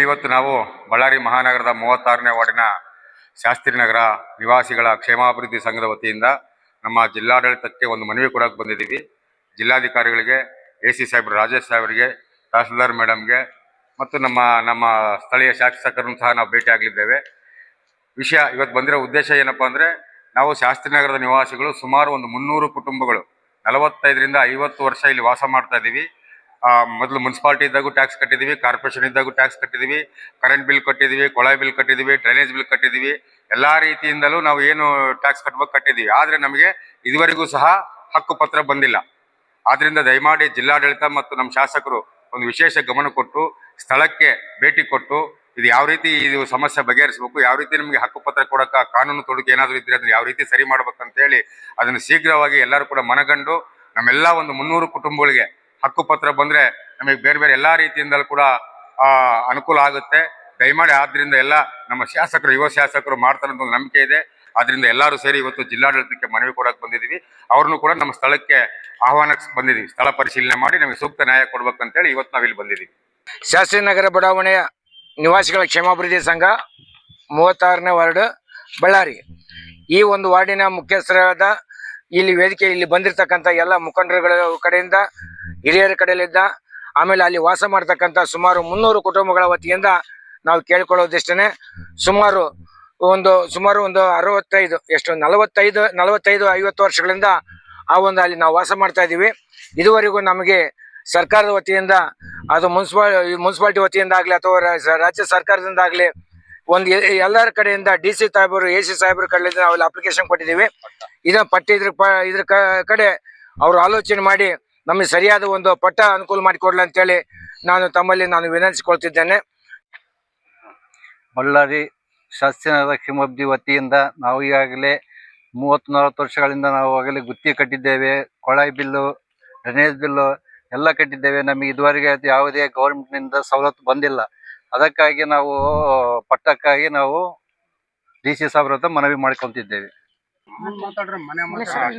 ಇವತ್ತು ನಾವು ಬಳ್ಳಾರಿ ಮಹಾನಗರದ 36ನೇ ವಾರ್ಡಿನ ಶಾಸ್ತ್ರಿನಗರ ನಿವಾಸಿಗಳ ಕ್ಷೇಮಾಭಿವೃದ್ಧಿ ಸಂಘದ ವತಿಯಿಂದ ನಮ್ಮ ಜಿಲ್ಲಾಡಳಿತಕ್ಕೆ ಒಂದು ಮನವಿ ಕೊಡೋಕೆ ಬಂದಿದ್ದೀವಿ. ಜಿಲ್ಲಾಧಿಕಾರಿಗಳಿಗೆ, AC ಸಾಹೇಬರು, ರಾಜೇಶ್ ಸಾಹೇಬರಿಗೆ, ತಹಸೀಲ್ದಾರ್ ಮೇಡಮ್ಗೆ ಮತ್ತು ನಮ್ಮ ಸ್ಥಳೀಯ ಶಾಸಕರನ್ನು ಸಹ ನಾವು ಭೇಟಿ ಆಗಲಿದ್ದೇವೆ. ವಿಷಯ ಇವತ್ತು ಬಂದಿರೋ ಉದ್ದೇಶ ಏನಪ್ಪ ಅಂದರೆ, ನಾವು ಶಾಸ್ತ್ರಿನಗರದ ನಿವಾಸಿಗಳು ಸುಮಾರು ಒಂದು 300 ಕುಟುಂಬಗಳು 45ರಿಂದ 50 ವರ್ಷ ಇಲ್ಲಿ ವಾಸ ಮಾಡ್ತಾ ಇದ್ದೀವಿ. ಮೊದಲು ಮುನ್ಸಿಪಾಲ್ಟಿ ಇದ್ದಾಗೂ ಟ್ಯಾಕ್ಸ್ ಕಟ್ಟಿದ್ದೀವಿ, ಕಾರ್ಪೊರೇಷನ್ ಇದ್ದಾಗೂ ಟ್ಯಾಕ್ಸ್ ಕಟ್ಟಿದ್ದೀವಿ, ಕರೆಂಟ್ ಬಿಲ್ ಕಟ್ಟಿದ್ದೀವಿ, ಕೊಳಾಯಿ ಬಿಲ್ ಕಟ್ಟಿದ್ದೀವಿ, ಡ್ರೈನೇಜ್ ಬಿಲ್ ಕಟ್ಟಿದ್ದೀವಿ. ಎಲ್ಲ ರೀತಿಯಿಂದಲೂ ನಾವು ಏನು ಟ್ಯಾಕ್ಸ್ ಕಟ್ಟಬೇಕು ಕಟ್ಟಿದ್ದೀವಿ. ಆದರೆ ನಮಗೆ ಇದುವರೆಗೂ ಸಹ ಹಕ್ಕು ಪತ್ರ ಬಂದಿಲ್ಲ. ಆದ್ದರಿಂದ ದಯಮಾಡಿ ಜಿಲ್ಲಾಡಳಿತ ಮತ್ತು ನಮ್ಮ ಶಾಸಕರು ಒಂದು ವಿಶೇಷ ಗಮನ ಕೊಟ್ಟು ಸ್ಥಳಕ್ಕೆ ಭೇಟಿ ಕೊಟ್ಟು ಇದು ಯಾವ ರೀತಿ ಇದು ಸಮಸ್ಯೆ ಬಗೆಹರಿಸಬೇಕು, ಯಾವ ರೀತಿ ನಮಗೆ ಹಕ್ಕು ಪತ್ರ ಕೊಡೋಕೆ ಕಾನೂನು ತೊಡಕು ಏನಾದರೂ ಇದ್ದರೆ ಅದನ್ನು ಯಾವ ರೀತಿ ಸರಿ ಮಾಡ್ಬೇಕಂತೇಳಿ ಅದನ್ನು ಶೀಘ್ರವಾಗಿ ಎಲ್ಲರೂ ಕೂಡ ಮನಗಂಡು ನಮ್ಮೆಲ್ಲ ಒಂದು 300 ಕುಟುಂಬಗಳಿಗೆ ಹಕ್ಕು ಪತ್ರ ಬಂದರೆ ನಮಗೆ ಬೇರೆ ಬೇರೆ ಎಲ್ಲ ರೀತಿಯಿಂದಲೂ ಕೂಡ ಅನುಕೂಲ ಆಗುತ್ತೆ. ದಯಮಾಡಿ ಆದ್ದರಿಂದ ಎಲ್ಲ ನಮ್ಮ ಶಾಸಕರು, ಯುವ ಶಾಸಕರು ಮಾಡ್ತಾರೆ ಅಂತ ಒಂದು ನಂಬಿಕೆ ಇದೆ. ಅದರಿಂದ ಎಲ್ಲರೂ ಸೇರಿ ಇವತ್ತು ಜಿಲ್ಲಾಡಳಿತಕ್ಕೆ ಮನವಿ ಕೊಡೋಕೆ ಬಂದಿದ್ದೀವಿ. ಅವ್ರನ್ನೂ ಕೂಡ ನಮ್ಮ ಸ್ಥಳಕ್ಕೆ ಆಹ್ವಾನಕ್ಕೆ ಬಂದಿದ್ದೀವಿ. ಸ್ಥಳ ಪರಿಶೀಲನೆ ಮಾಡಿ ನಮಗೆ ಸೂಕ್ತ ನ್ಯಾಯ ಕೊಡ್ಬೇಕಂತೇಳಿ ಇವತ್ತು ನಾವಿಲ್ಲಿ ಬಂದಿದ್ದೀವಿ. ಶಾಸ್ತ್ರಿನಗರ ಬಡಾವಣೆಯ ನಿವಾಸಿಗಳ ಕ್ಷೇಮಾಭಿವೃದ್ಧಿ ಸಂಘ 36ನೇ ವಾರ್ಡ್ ಬಳ್ಳಾರಿ. ಈ ಒಂದು ವಾರ್ಡಿನ ಮುಖ್ಯಸ್ಥರಾದ ಇಲ್ಲಿ ಬಂದಿರತಕ್ಕಂಥ ಎಲ್ಲ ಮುಖಂಡರುಗಳ ಕಡೆಯಿಂದ, ಹಿರಿಯರ ಕಡೆಯಲ್ಲಿದ್ದ, ಆಮೇಲೆ ಅಲ್ಲಿ ವಾಸ ಮಾಡ್ತಕ್ಕಂಥ ಸುಮಾರು 300 ಕುಟುಂಬಗಳ ವತಿಯಿಂದ ನಾವು ಕೇಳಿಕೊಳ್ಳೋದಿಷ್ಟೇ. ಸುಮಾರು ಒಂದು 45-50 ವರ್ಷಗಳಿಂದ ಅಲ್ಲಿ ನಾವು ವಾಸ ಮಾಡ್ತಾ ಇದ್ದೀವಿ. ಇದುವರೆಗೂ ನಮಗೆ ಸರ್ಕಾರದ ವತಿಯಿಂದ, ಅದು ಮುನ್ಸಿಪಾಲ್ಟಿ ವತಿಯಿಂದ ಆಗಲಿ ಅಥವಾ ರಾಜ್ಯ ಸರ್ಕಾರದಿಂದ ಆಗಲಿ, ಒಂದು ಎಲ್ಲರ ಕಡೆಯಿಂದ DC ಸಾಹೇಬರು, AC ಸಾಹೇಬರ ಕಡೆಯಿಂದ ನಾವೆಲ್ಲ ಅಪ್ಲಿಕೇಶನ್ ಕೊಟ್ಟಿದ್ದೀವಿ. ಇದ್ರ ಕಡೆ ಅವರು ಆಲೋಚನೆ ಮಾಡಿ ನಮಗೆ ಸರಿಯಾದ ಒಂದು ಪಟ್ಟ ಅನುಕೂಲ ಮಾಡಿಕೊಡ್ಲಿ ಅಂತೇಳಿ ನಾನು ವಿನಂತಿಸಿಕೊಳ್ತಿದ್ದೇನೆ. ಬಳ್ಳಾರಿ ಶಾಸ್ತ್ರಿನಗರ ಕ್ಷೇಮಾಭಿವೃದ್ಧಿ ವತಿಯಿಂದ ನಾವು ಈಗಾಗಲೇ 30-40 ವರ್ಷಗಳಿಂದ ನಾವು ಆಗಲೇ ಗುತ್ತಿಗೆ ಕಟ್ಟಿದ್ದೇವೆ. ಕೊಳಾಯಿ ಬಿಲ್ಲು, ಡ್ರೈನೇಜ್ ಬಿಲ್ಲು ಎಲ್ಲ ಕಟ್ಟಿದ್ದೇವೆ. ನಮಗೆ ಇದುವರೆಗೆ ಯಾವುದೇ ಗೌರ್ಮೆಂಟ್ನಿಂದ ಸವಲತ್ತು ಬಂದಿಲ್ಲ. ಅದಕ್ಕಾಗಿ ನಾವು ಪಟ್ಟಕ್ಕಾಗಿ ನಾವು DC ಸಾಹೇಬ್ರ ಹತ್ರ ಮನವಿ ಮಾಡ್ಕೊತಿದ್ದೇವೆ.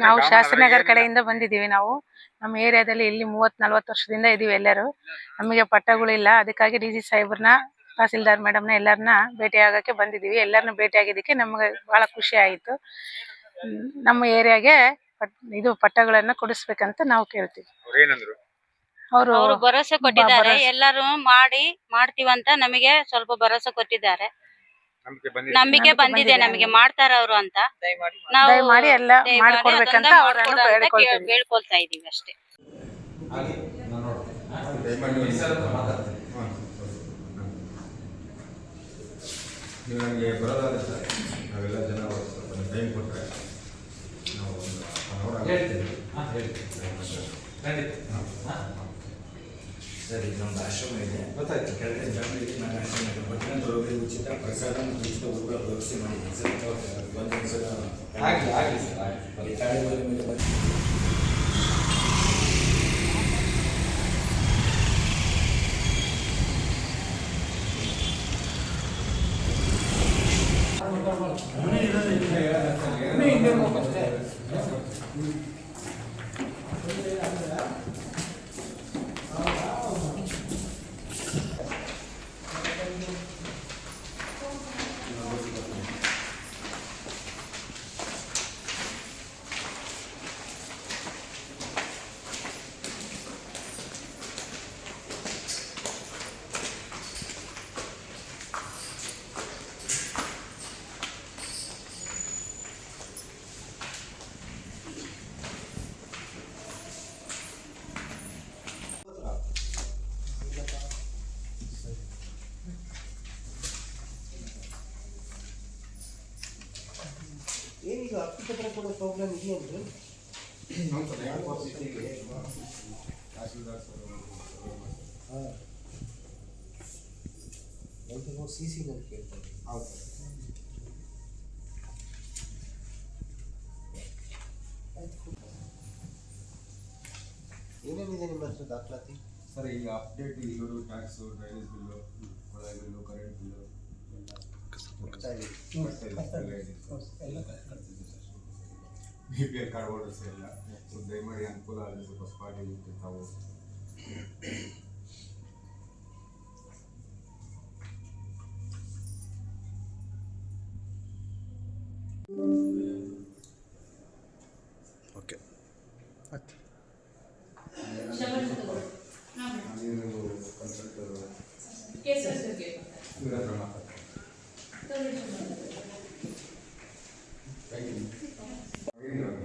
ನಾವು ಶಾಸ್ತ್ರಿನಗರ ಕಡೆಯಿಂದ ಬಂದಿದ್ದೀವಿ. ನಾವು ನಮ್ಮ ಏರಿಯಾದಲ್ಲಿ ಇಲ್ಲಿ 30-40 ವರ್ಷದಿಂದ ಇದೀವಿ. ಎಲ್ಲರೂ ನಮಗೆ ಪಟ್ಟಗಳಿಲ್ಲ. ಅದಕ್ಕಾಗಿ DC ಸಾಹೇಬ್ರನ್ನ, ತಹಸೀಲ್ದಾರ್ ಮೇಡಮ್ನ ಎಲ್ಲರನ್ನ ಭೇಟಿ ಆಗಕ್ಕೆ ಬಂದಿದ್ದೀವಿ. ಎಲ್ಲರನ್ನ ಭೇಟಿ ಆಗಿದ್ದಕ್ಕೆ ನಮಗೆ ಬಹಳ ಖುಷಿ ಆಯಿತು. ನಮ್ಮ ಏರಿಯಾಗೆ ಪಟ್ಟಗಳನ್ನು ಕೊಡಿಸ್ಬೇಕಂತ ನಾವು ಕೇಳ್ತೀವಿ. ಅವರು ಭರವಸೆ ಕೊಟ್ಟಿದ್ದಾರೆ. ಎಲ್ಲರೂ ಮಾಡ್ತೀವಂತ ನಮಗೆ ಸ್ವಲ್ಪ ಭರವಸೆ ಕೊಟ್ಟಿದ್ದಾರೆ. ನಂಬಿಕೆ ಬಂದಿದೆ ನಮಗೆ ಮಾಡ್ತಾರ ಅವರು ಅಂತ. ನಾವು ಬೇಡ್ಕೊಳ್ತಾ ಇದೀವಿ ಅಷ್ಟೇ. ನಾವೆಲ್ಲ ಜನ ಟೈಮ್ ಕೊಟ್ಟರೆ ಸರ್, ಇದೊಂದು ಆಶ್ರಮ ಇದೆ, ಗೊತ್ತಾಯ್ತು. ಕೆಳಗಡೆ ಫ್ಯಾಮಿಲಿಗೆ ನಾನು ಆಶ್ರಮ ಇದೆ, ಬಟ್ಟೆ ರೋಗಿ ಉಚಿತ ಪ್ರಸಾದ ಮತ್ತು ಉಚಿತ ಊಟ ವ್ಯವಸ್ಥೆ ಮಾಡಿದ್ದೀನಿ ಸರ್. ಒಂದು ಸಲ ಆಗಲಿ ಸರ್, ತಾಳೆ ಮೇಲೆ ಬಂದು ಏನೀಗ ಹಕ್ಕುಪತ್ರ ಕೊಡೋ ಪ್ರಾಬ್ಲಮ್ ಇದೆಯಂದ್ರೆ CC ನಲ್ಲಿ ಕೇಳ್ತಾರೆ. ಹೌದು, ಏನೇನಿದೆ ನಿಮ್ಮ ಹತ್ರ ದಾಖಲಾತಿ? ಸರ್, ಈಗ ಅಪ್ಡೇಟ್ ಇಲ್ಲೂ tax, drainage bill, ಕೊಳಾಯಿ bill, current bill BPL card holders ಎಲ್ಲ ದಯಮಾಡಿ ಅನುಕೂಲ ಆಗಲಿ. ಸ್ವಲ್ಪ ಸ್ಪಾಟ್ ತಾವು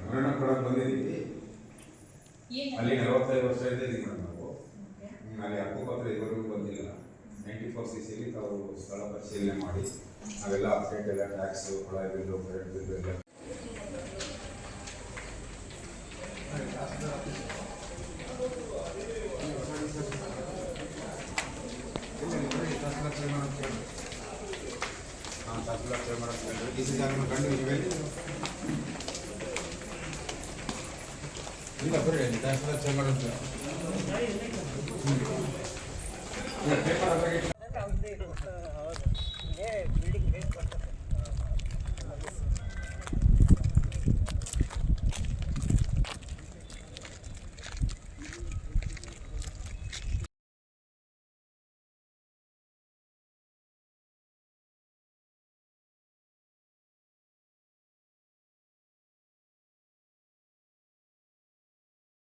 ಮರಣ ಕೊಡಕ್ಕೆ ಬಂದಿದ್ದೀವಿ. ಅಲ್ಲಿ 45 ವರ್ಷದಿಂದ ಇದೀವಿ ಮೇಡಮ್ ನಾವು. ಅಲ್ಲಿ ಹಕ್ಕುಪತ್ರ ಇದುವರೆಗೂ ಬಂದಿಲ್ಲ. 94 CCಲಿ ತಾವು ಸ್ಥಳ ಪರಿಶೀಲನೆ ಮಾಡಿ ನಾವೆಲ್ಲ ಅಪ್ಡೇಟ್ ಎಲ್ಲ ಟ್ಯಾಕ್ಸು, ಕೊಳಾಯಿ ಬಿಲ್ಲು, ಕರೆಂಟ್ ಬಿಲ್ಲು ಎಲ್ಲ ಇಲ್ಲ ಬರ್ರಿ ತಹಸೀಲ್ದಾರ್ ಚೇಂಬರ್ ಅಂತ